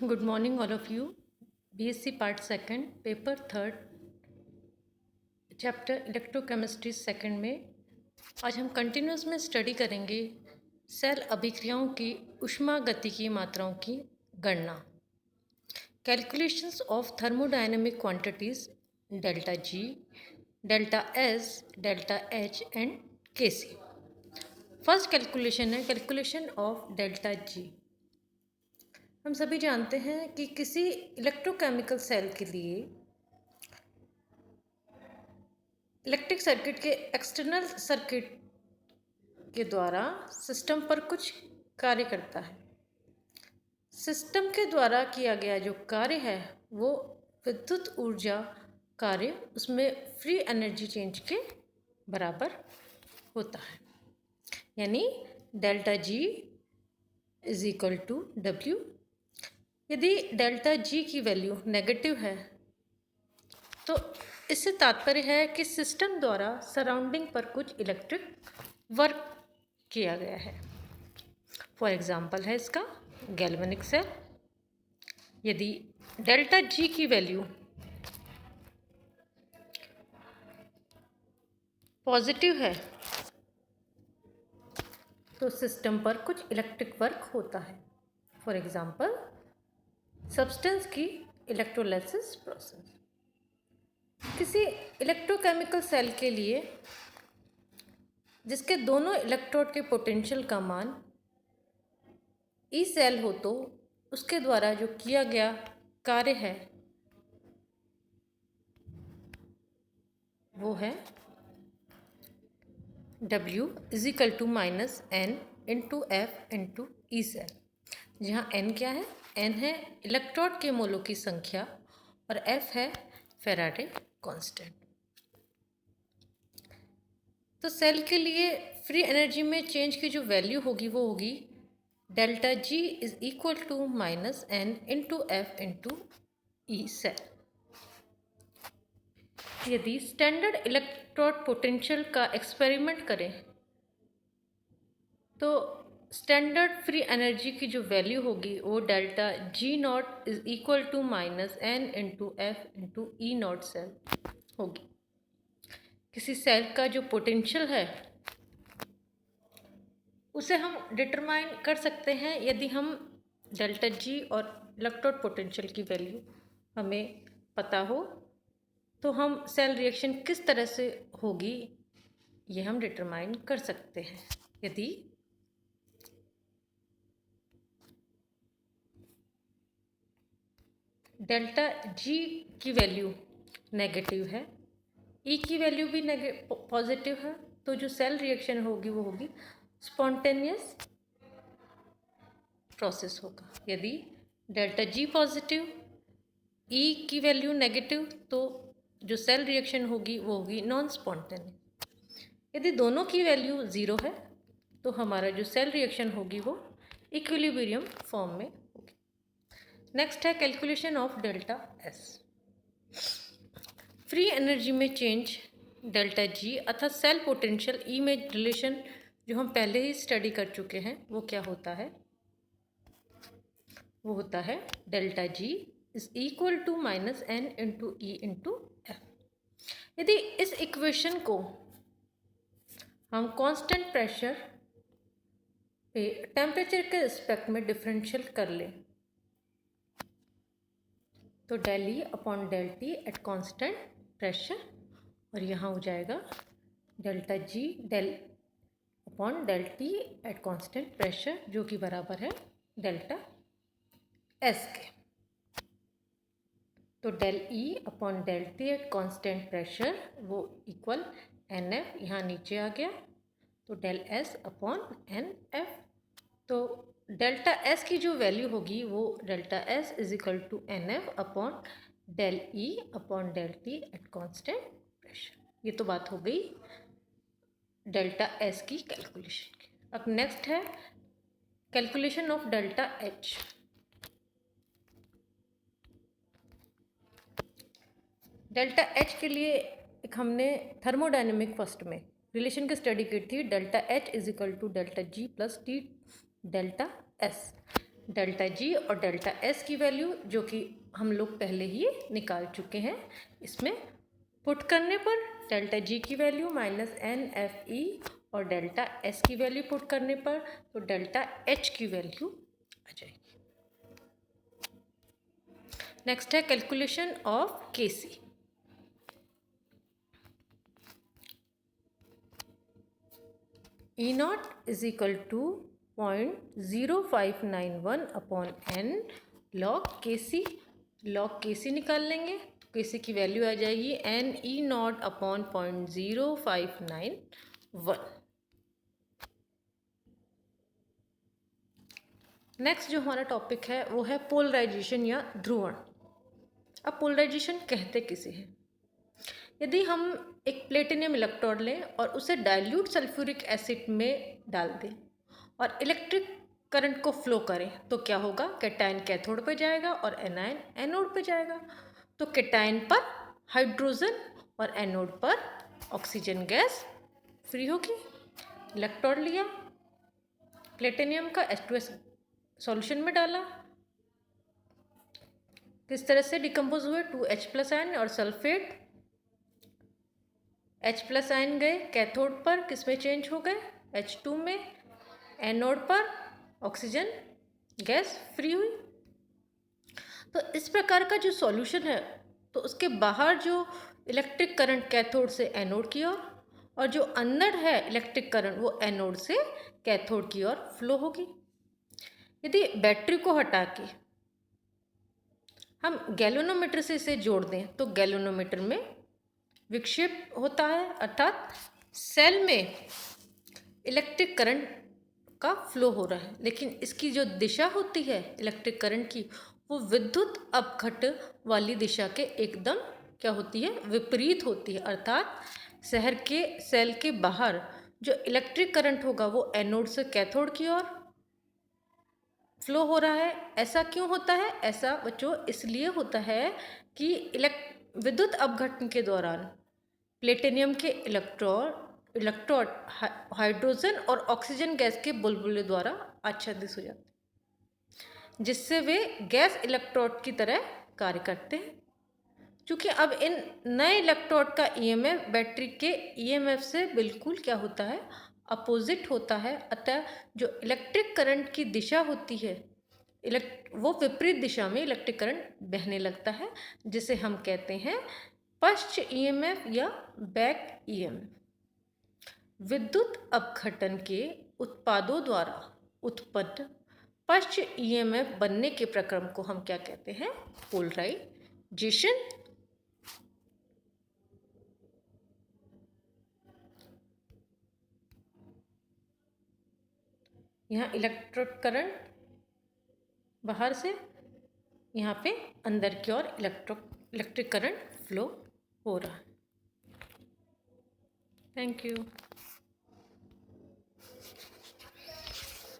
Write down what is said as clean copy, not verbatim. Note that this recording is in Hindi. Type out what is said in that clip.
Good morning, all of you. BSc Part 2, Paper 3, Chapter Electrochemistry 2 में आज हम कंटिन्यूस में स्टडी करेंगे सेल अभिक्रियाओं की ऊष्मागतिकीय मात्राओं की गणना, calculations of thermodynamic quantities delta G, delta S, delta H and के सी। फर्स्ट कैलकुलेशन है कैलकुलेशन ऑफ डेल्टा जी। हम सभी जानते हैं कि किसी इलेक्ट्रोकेमिकल सेल के लिए इलेक्ट्रिक सर्किट के एक्सटर्नल सर्किट के द्वारा सिस्टम पर कुछ कार्य करता है। सिस्टम के द्वारा किया गया जो कार्य है वो विद्युत ऊर्जा कार्य उसमें फ्री एनर्जी चेंज के बराबर होता है, यानी delta G is equal to W. यदि डेल्टा जी की वैल्यू नेगेटिव है तो इससे तात्पर्य है कि सिस्टम द्वारा सराउंडिंग पर कुछ इलेक्ट्रिक वर्क किया गया है। फॉर एग्जांपल है इसका गैल्वेनिक सेल। यदि डेल्टा जी की वैल्यू पॉजिटिव है तो सिस्टम पर कुछ इलेक्ट्रिक वर्क होता है। फॉर एग्जांपल सब्सटेंस की इलेक्ट्रोलाइसिस प्रोसेस। किसी इलेक्ट्रोकेमिकल सेल के लिए जिसके दोनों इलेक्ट्रोड के पोटेंशियल का मान ई सेल हो तो उसके द्वारा जो किया गया कार्य है वो है W is equal to minus n into F into E cell, जहाँ n क्या है? n है इलेक्ट्रोड के मोलों की संख्या और f है फैराडे कांस्टेंट। तो सेल के लिए फ्री एनर्जी में चेंज की जो वैल्यू होगी वो होगी delta G is equal to minus n into F into E cell. यदि स्टैंडर्ड इलेक्ट्रोड पोटेंशियल का एक्सपेरिमेंट करें तो स्टैंडर्ड फ्री एनर्जी की जो वैल्यू होगी वो delta G not is equal to minus n into F into E not cell होगी। किसी सेल का जो पोटेंशियल है उसे हम डिटरमाइन कर सकते हैं यदि हम डेल्टा जी और इलेक्ट्रोड पोटेंशियल की वैल्यू हमें पता हो तो हम सेल रिएक्शन किस तरह से होगी ये हम डिटरमाइन कर सकते हैं। यदि डेल्टा जी की वैल्यू नेगेटिव है, ई की वैल्यू भी पॉजिटिव है, तो जो सेल रिएक्शन होगी वो होगी स्पॉन्टेनियस प्रोसेस होगा। यदि डेल्टा जी पॉजिटिव, ई की वैल्यू नेगेटिव, तो जो सेल रिएक्शन होगी वो होगी नॉन स्पॉन्टेनियस। यदि दोनों की वैल्यू ज़ीरो है तो हमारा जो सेल रिएक्शन होगी वो इक्विलिब्रियम फॉर्म में होगी। नेक्स्ट है calculation of delta S. Free energy में चेंज डेल्टा जी अर्थात सेल पोटेंशियल ई में रिलेशन जो हम पहले ही स्टडी कर चुके हैं वो क्या होता है? वो होता है delta G is equal to minus n into E into F. यदि इस इक्वेशन को हम कांस्टेंट प्रेशर पे टेम्परेचर के रिस्पेक्ट में डिफरेंशियल कर लें तो del E upon del T at constant pressure, और यहाँ हो जाएगा delta G del upon del T at constant pressure जो कि बराबर है डेल्टा एस के। तो del E upon del T at constant pressure वो इक्वल एन एफ, यहाँ नीचे आ गया तो del S upon n F. तो डेल्टा एस की जो वैल्यू होगी वो delta S is equal to n F upon del E upon del T at constant pressure. ये तो बात हो गई डेल्टा एस की कैलकुलेशन की। अब नेक्स्ट है calculation of delta H. Delta H के लिए एक हमने थर्मोडायनेमिक फर्स्ट में रिलेशन की स्टडी की थी, delta H is equal to delta G plus T delta S. Delta G और डेल्टा एस की वैल्यू जो कि हम लोग पहले ही निकाल चुके हैं, इसमें पुट करने पर डेल्टा जी की वैल्यू -NFE और डेल्टा एस की वैल्यू पुट करने पर तो डेल्टा एच की वैल्यू आ जाएगी। नेक्स्ट है calculation of Kc. E not is equal to 0.0591 अपॉन n log KC। log KC निकाल लेंगे तो KC की वैल्यू आ जाएगी n E not upon 0.0591। Next जो हमारा टॉपिक है वो है पोलराइजेशन या ध्रुवण। अब पोलराइजेशन कहते किसे हैं? यदि हम एक प्लेटिनियम इलेक्ट्रोड लें और उसे डाइल्यूट सल्फ्यूरिक एसिड में डाल दें और इलेक्ट्रिक करंट को फ्लो करें तो क्या होगा? कैटायन कैथोड पर जाएगा और एनायन एनोड पर जाएगा। तो कैटायन पर हाइड्रोजन और एनोड पर ऑक्सीजन गैस फ्री होगी। इलेक्ट्रोड लिया, प्लेटिनियम का H2S सॉल्यूशन में डाला, किस तरह से डिकम्पोज हुए? 2H+ आयन और सल्फेट H+ आयन गए कैथोड पर, किस में चेंज हो गए? H2 में। एनोड पर ऑक्सीजन गैस फ्री हुई। तो इस प्रकार का जो सॉल्यूशन है तो उसके बाहर जो इलेक्ट्रिक करंट कैथोड से एनोड की ओर और जो अंदर है इलेक्ट्रिक करंट वो एनोड से कैथोड की ओर फ्लो होगी। यदि बैटरी को हटा के हम गैल्वेनोमीटर से इसे जोड़ दें तो गैल्वेनोमीटर में विक्षेप होता है, अर्थात सेल में इलेक्ट्रिक करंट का फ्लो हो रहा है, लेकिन इसकी जो दिशा होती है इलेक्ट्रिक करंट की वो विद्युत अपघट वाली दिशा के एकदम क्या होती है? विपरीत होती है। अर्थात शहर के सेल के बाहर जो इलेक्ट्रिक करंट होगा वो एनोड से कैथोड की ओर फ्लो हो रहा है। ऐसा क्यों होता है? ऐसा बच्चों इसलिए होता है कि विद्युत अपघटन के दौरान प्लेटिनियम के इलेक्ट्रोड हाइड्रोजन और ऑक्सीजन गैस के बुलबुले द्वारा आच्छादित हो जाते हैं, जिससे वे गैस इलेक्ट्रोड की तरह कार्य करते हैं। क्योंकि अब इन नए इलेक्ट्रोड का ईएमएफ बैटरी के ईएमएफ से बिल्कुल क्या होता है? अपोजिट होता है। अतः जो इलेक्ट्रिक करंट की दिशा होती है वो विपरीत दिशा में इलेक्ट्रिक करंट बहने लगता है, जिसे हम कहते हैं पश्च ईएमएफ या बैक ईएमएफ। विद्युत अपघटन के उत्पादों द्वारा उत्पन्न पश्च ईएमएफ बनने के प्रक्रम को हम क्या कहते हैं? पोलराइजेशन। यहाँ इलेक्ट्रिक करंट बाहर से यहाँ पे अंदर की ओर इलेक्ट्रिक करंट फ्लो हो रहा है। Thank you.